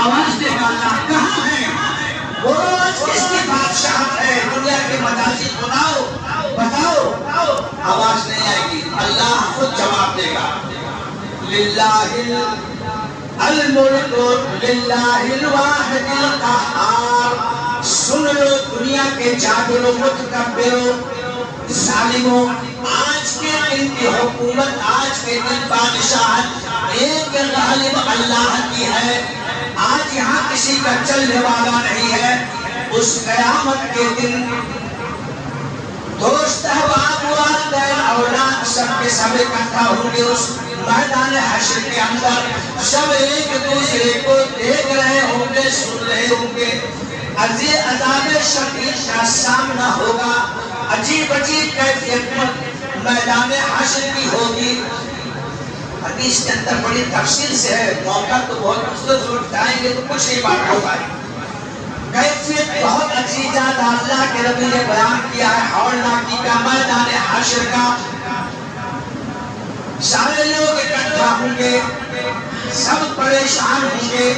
آواز دے گا اللہ کہاں ہے وہ روز کس کی بادشاہت ہے دنیا کے مجازی بتاؤ آواز نہیں آئے گی اللہ خود جواب دے گا للہ الملک للہ الواحد القہار سن لو دنیا کے جابروں متکبروں ظالموں آج کے دن کی حکومت آج کے دن بادشاہت ایک غالب اللہ کی ہے آج یہاں کسی کا چلنے والا نہیں ہے اس قیامت کے دن دوست احباب والدین اولاد سب کے سب اکٹھا ہوں گے اس میدان حشر کے اندر سب ایک دوسرے کو دیکھ رہے ہوں گے سن رہے ہوں گے عذاب شدید کا سامنا ہوگا عجیب کیفیت میدان حشر کی ہوگی حدیث کے اندر بڑی تفصیل سے ہے موقع تو بہت مختصر اٹھائیں گے تو کچھ نہیں بات ہو پائے کیفیت بہت عزیزات اللہ کے نبی نے بیان کیا ہے ہولناکی کا میدان حشر کا سارے لوگ اکٹھا ہوں گے سب پریشان ہوں گے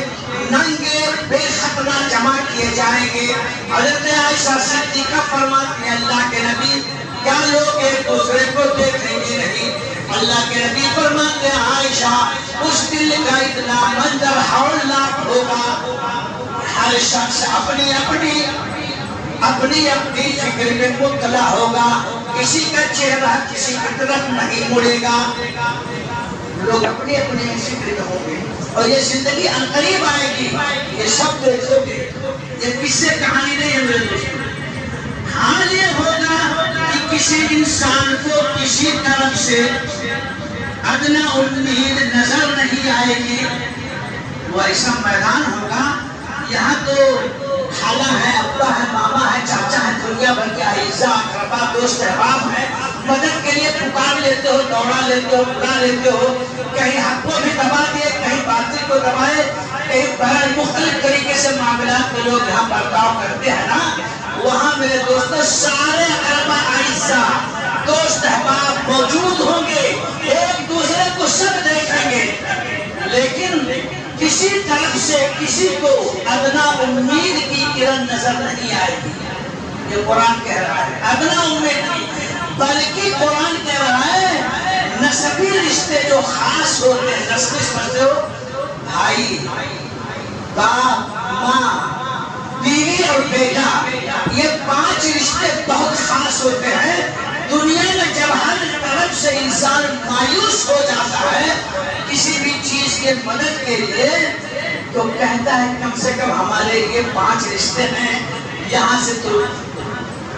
ننگے بے ختمہ جمع کیے جائیں گے حضرت عائشہ صدیقہ فرماتی ہیں اللہ کے نبی کیا لوگ ایک دوسرے کو دیکھیں گے نہیں اللہ کے نبی فرماتے ہیں عائشہ اس دل کا اتنا منظر ہولناک ہوگا ہر شخص اپنی فکر میں مبتلا ہوگا کسی کا چہرہ کسی کی طرف نہیں مڑے گا لوگ اپنے فکر میں ہوں گے اور یہ زندگی عنقریب آئے گی یہ سب دیکھو گے یہ کس سے کہانی نہیں ہے میرے دوستوں حال یہ ہوگا کہ کسی انسان کو کسی طرف سے ادنا امید نظر نہیں آئے گی وہ ایسا میدان ہوگا یہاں تو خالہ ہے ابا ہے ماما ہے چاچا ہے دنیا بھر کے اعزاء اقربا دوست احباب ہیں مدد کے لیے پکار لیتے ہو دوڑا لیتے ہو بلا لیتے ہو کہیں حق کو بھی دبا دیے کہیں باطل کو دبائے کہیں بہر مختلف طریقے سے معاملات میں لوگ یہاں برتاؤ کرتے ہیں نا وہاں میرے دوستوں سارے اقربا اعزاء دوست احباب موجود ہوں گے ایک دوسرے کو سب دیکھیں گے لیکن کسی طرف سے کسی کو ادنا امید کی کرن نظر نہیں آئے گی یہ قرآن کہہ رہا ہے ادنا امید کی بلکہ قرآن کہہ رہا ہے نسبی رشتے جو خاص ہوتے ہیں نسبی سمجھتے ہو بھائی باپ ماں بیوی اور بیٹا یہ 5 رشتے بہت خاص ہوتے ہیں دنیا میں جب ہر طرف سے انسان مایوس ہو جاتا ہے کسی بھی چیز کے مدد کے لیے تو کہتا ہے کم سے کم ہمارے یہ 5 رشتے ہیں یہاں سے تو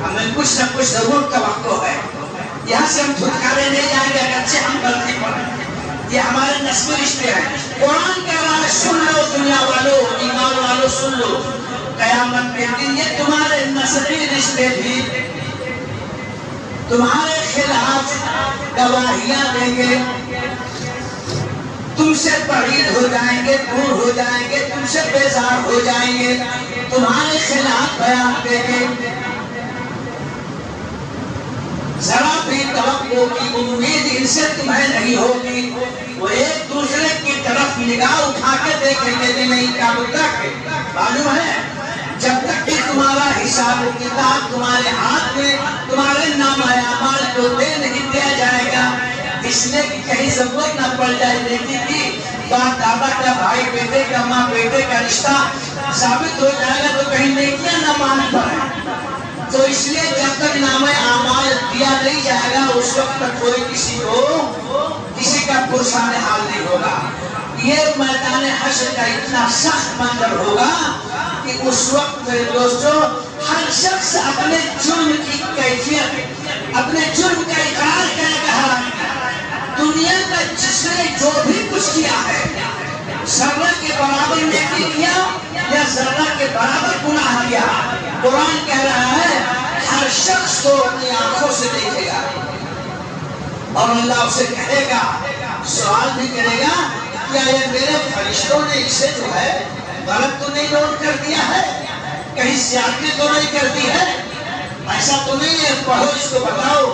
ہمیں کچھ نہ کچھ ضرور توقع ہے یہاں سے ہم چھٹکارے نہیں جائیں گے اگرچہ ہم غلطی پر یہ ہمارے نسبی رشتے ہیں قرآن کہہ رہا ہے سن لو دنیا والوں ایمان والوں سن لو قیامت کے دن یہ تمہارے نسبی رشتے بھی تمہارے خلاف گواہیاں دیں گے تم سے بعید ہو جائیں گے دور ہو جائیں گے تم سے بیزار ہو جائیں گے تمہارے خلاف بیان دیں گے ذرا بھی توقع کی امید ان سے تمہیں نہیں ہوگی وہ ایک دوسرے کی طرف نگاہ اٹھا کے دیکھیں گے نہیں کیا ہوتا ہے معلوم ہے جب تک کہ تمہارا حساب و کتاب تمہارے ہاتھ میں تمہارے نام اعمال کو دے نہیں دیا جائے گا اس لیے کہ کہیں ضرورت نہ پڑ جائے نیکی کی باپ دادا کا بھائی بیٹے کا ماں بیٹے کا رشتہ ثابت ہو جائے گا تو کہیں نیکیاں نہ مان پڑے تو اس لیے جب تک نام اعمال دیا نہیں جائے گا اس وقت تک کوئی کسی کا پرسان حال نہیں ہوگا یہ میدان حشر کا اتنا سخت منظر ہوگا کہ اس وقت میرے دوستو ہر شخص اپنے جرم کی کیفیت اپنے جرم کا اقرار کرے گا دنیا کا جس نے جو بھی کچھ کیا ہے ذرہ کے برابر نیکی کیا یا ذرہ کے برابر گناہ کیا قرآن کہہ رہا ہے ہر شخص کو اپنی آنکھوں سے دیکھے گا اور اللہ اسے کہے گا سوال بھی کرے گا کیا یہ میرے فرشتوں نے اسے جو ہے غلط تو نہیں نوٹ کر دیا ہے کہیں زیادتی تو نہیں کر دی ہے ایسا تو نہیں ہے پڑھو اس کو بتاؤ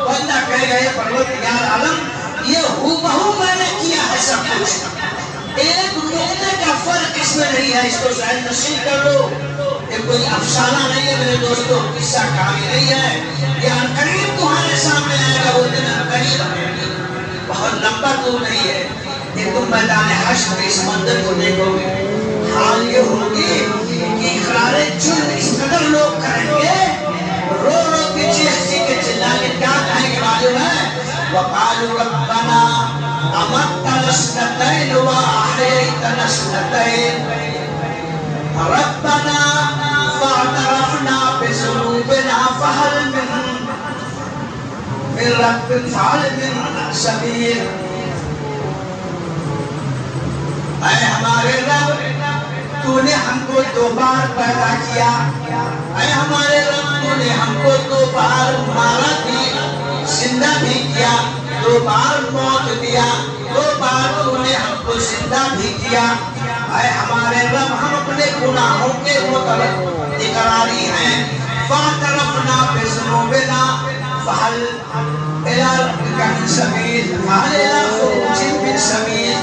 بندہ کہے گا یہ پروردگار عالم یہ ہو بہو میں نے کیا ہے سب کچھ ایک نقطے کا فرق اس میں نہیں ہے، اس کو ذہن نشین کر لو. یہ کوئی افسانہ نہیں ہے میرے دوستو، قصہ کہانی نہیں ہے. یہ عنقریب تمہارے سامنے آئے گا. وہ دن عنقریب ہے، بہت لمبا دور نہیں ہے. یہ تم میدان حشر میں اس منظر کو دیکھو گے. حال یہ ہوگی کہ اقرار جرم اس قدر لوگ کریں گے، رو رو کے چیخ چیخ کے چلا کے کیا کہیں گے معلوم ہے؟ وقالوا ربنا امتنا سنتين واحييتنا سنتين ربنا فاعترفنا بذنوبنا فهل من رب فهل من سبيل. اے ہمارے رب، تو نے ہم کو 2 بار پیدا کیا. اے ہمارے رب، تو نے ہم کو 2 بار مارا بھی، زندہ بھی کیا. 2 بار موت دیا، 2 بار تو نے ہم کو زندہ بھی کیا. اے ہمارے رب، ہم اپنے گناہوں کے متعلق اقراری ہیں. فاعترفنا بذنوبنا فهل الى ربك من سبيل فهل الى خروج من سبيل.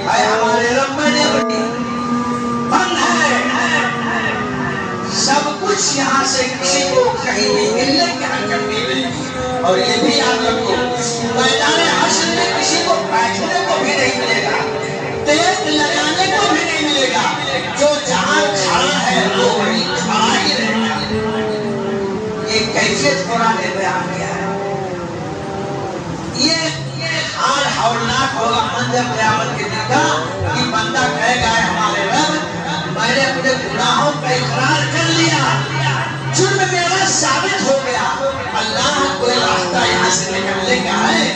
اے ہمارے رب، میں نے بڑی فن ہے سب کچھ یہاں سے کسی کو کہیں بھی ملنے کی حرکت نہیں ملتی. اور یہ بھی یاد رکھو، میدان حشر میں کسی کو بیٹھنے کو بھی نہیں ملے گا، تیز لگانے کو بھی نہیں ملے گا. جو جہاں کھڑا ہے وہ وہی کھڑا ہی رہے گا. یہ کیفیت قرآن نے بیان کیا ہے. یہ حال ہولناک ہوگا منظر قیامت کے دن کا کہ بندہ کہے گا ہے ہمارے رب، میں نے اپنے گناہوں کا اقرار کر لیا، جرم میرا ثابت ہو گیا. اللہ کوئی راستہ یہاں سے نکلنے کا ہے.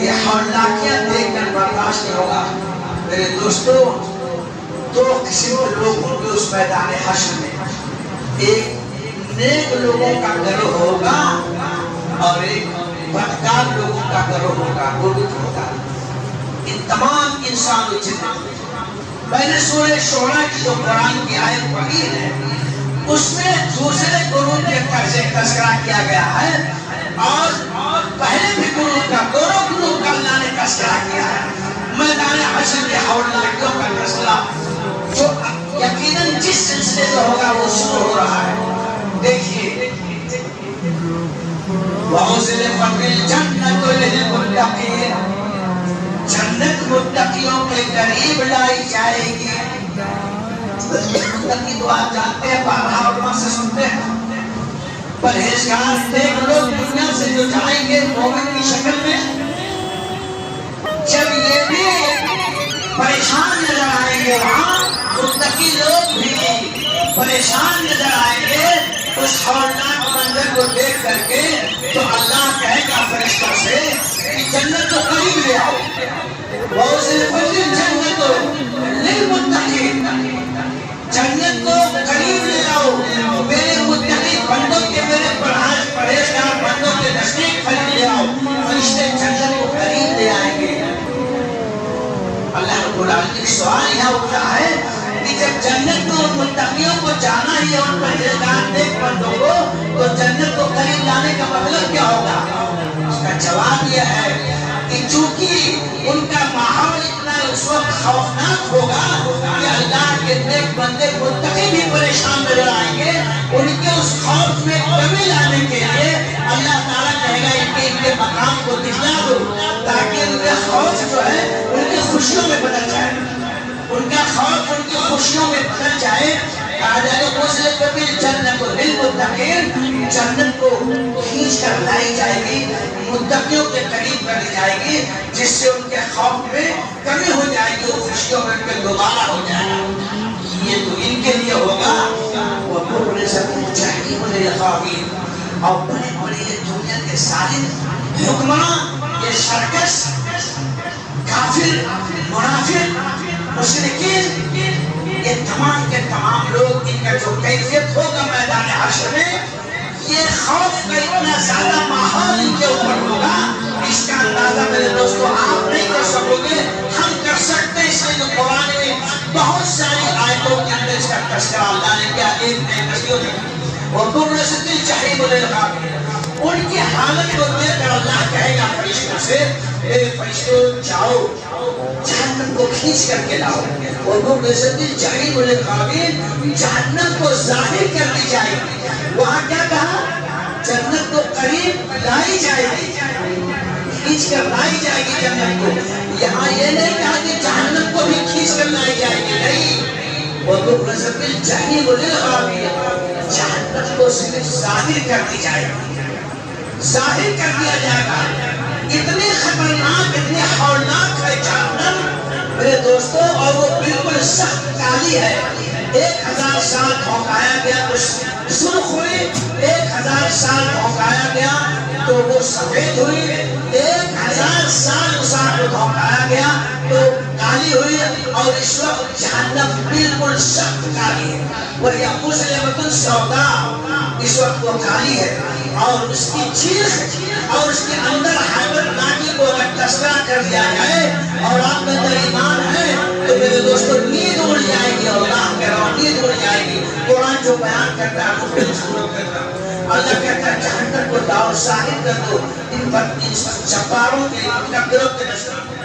یہ ہولناکیاں دیکھ کر برداشت نہیں ہوگا. میرے دوستو، 2 قسم کے لوگ ہوں گے اس میدان حشر میں. ایک نیک لوگوں کا گروہ ہوگا اور ایک بدکار لوگوں کا گروہ ہوگا، گروہ ہوگا. ان تمام انسانوں جتنے میں نے سورہ شعراء کی جو قرآن کی آیت پڑھی ہے اس میں دوسرے گروہ کے تذکرہ کیا گیا ہے اور پہلے بھی گروہ کا، دونوں گروہ کا اللہ نے تذکرہ کیا ہے. میدان حشر کے ہولناکیوں کا تذکرہ جو یقیناً جس سلسلے سے ہوگا وہ شروع ہو رہا ہے. دیکھیے، وَأُزْلِفَتِ الْجَنَّةُ لِلْمُتَّقِينَ، جنت متقیوں کے قریب لائی جائے گی. متقی دعا جانتے ہیں، بارہا علماء سے سنتے ہیں. پرہیزگار نیک لوگ دنیا سے جو جائیں گے مومن کی شکل میں، جب یہ بھی پریشان نظر آئیں گے، وہاں متقی لوگ بھی پریشان نظر آئیں گے اس ہولناک منظر کو دیکھ کر کے. تو اللہ کہے گا فرشتوں سے کہ جنت کو قریب لے آؤ. وَأُزْلِفَتِ الْجَنَّةُ لِلْمُتَّقِينَ، جنت کو قریب لے آؤ میرے متقی بندوں کے، میرے پرہیزگار بندوں کے نزدیک لے آؤ. فرشتے جنت کو قریب لے آئیں گے. اللہ رب العالمین کا سوال یہاں اٹھا ہے کہ جب جنت کو متقیوں کو جانا ہی ہے، ان پرہیزگار نیک بندوں کو، تو جنت کو قریب لانے کا مطلب کیا ہوگا؟ اس کا جواب یہ ہے کہ چونکہ ان کا ماحول اتنا اس وقت خوفناک ہوگا کہ اللہ کے نیک بندے متقی بھی پریشان نظر آئیں گے. ان کے اس خوف میں کمی لانے کے لیے اللہ تعالیٰ کہے گا ان کے مقام کو دکھلا دو تاکہ ان کا خوف جو ہے ان کی خوشیوں میں بدل جائے. ان کا خوف ان کی خوشیوں میں بدل جائے. جنت للمتقین، جنت کو کھینچ کر لائی جائے گی، متقیوں کے قریب کر لی جائے گی، جس سے ان کے خوف میں کمی ہو جائے گی، وہ خوشیوں میں ان کے دوبارہ ہو جائے گا. یہ تو ان کے لیے ہوگا. وَبُرِّزَتِ الْجَحِيمُ لِلْغَاوِينَ، اور بڑے بڑے یہ دنیا کے ظالم حکمراں، یہ سرکش، کافر، منافق، مشرکین، یہ تمام کے تمام لوگ، ان کا جو کیفیت ہوگا میدان حشر میں، یہ خوف کا اتنا زیادہ ماحول ان کے اوپر ہوگا، اس کا اندازہ میرے دوستو آپ نہیں کر سکو گے. ہم کر سکتے ہیں، اس لیے جو قرآن میں بہت ساری آیتوں کے اندر اس کا تذکرہ اللہ نے کیا. ایک نئے نبیوں نے وَبُرِّزَتِ الْجَحِيمُ لِلْغَاوِينَ، ان کی حالت کو دیکھ کر اللہ کہے گا فرشتوں سے اے فرشتوں جاؤ جہنم کو کھینچ کر کے لاؤ. اور وہ بزرگ جہنم القابل جہنم کو ظاہر کر دی جائے گی. وہاں کیا کہا؟ جنت کو قریب لائی جائے گی, کھینچ کر لائی جائے گی جنت کو. یہاں یہ نہیں کہا کہ جہنم کو بھی کھینچ کر لائی جائے گی, نہیں. وہ بزرگ جہنم القابل جہنم کو صرف ظاہر کر دی جائے گی, ظاہر کر دیا جائے گا. اتنی خطرناک اتنی ہولناک ہے جہنم میرے دوستو, اور وہ بالکل سخت کالی ہے. 1000 سال دھوکایا گیا تو سرخ ہوئی, 1000 سال دھوکایا گیا تو وہ سفید ہوئی, 1000 سال اس کو دھوکایا گیا تو کالی ہوئی. اور اس وقت جہنم بالکل سخت کالی ہے. وہی مسلمۃ السوداء, اس وقت وہ کالی ہے. اور اس کی چیخ اور اس کے اندر حیبت ناکی کو اگر تذکرہ کر دیا جائے اور آپ میں اندر ایمان ہے تو میرے دوستو نیند اڑ جائے گی. اللہ کہہ رہا ہوں نیند اڑ جائے گی. قرآن جو بیان کرتا ہے مختلف صورت کرتا ہے. اللہ کہتا ہے جہنم کو داؤ ظاہر کر دو ان پر, ان جباروں کے, ان کا گروہ کے نشر.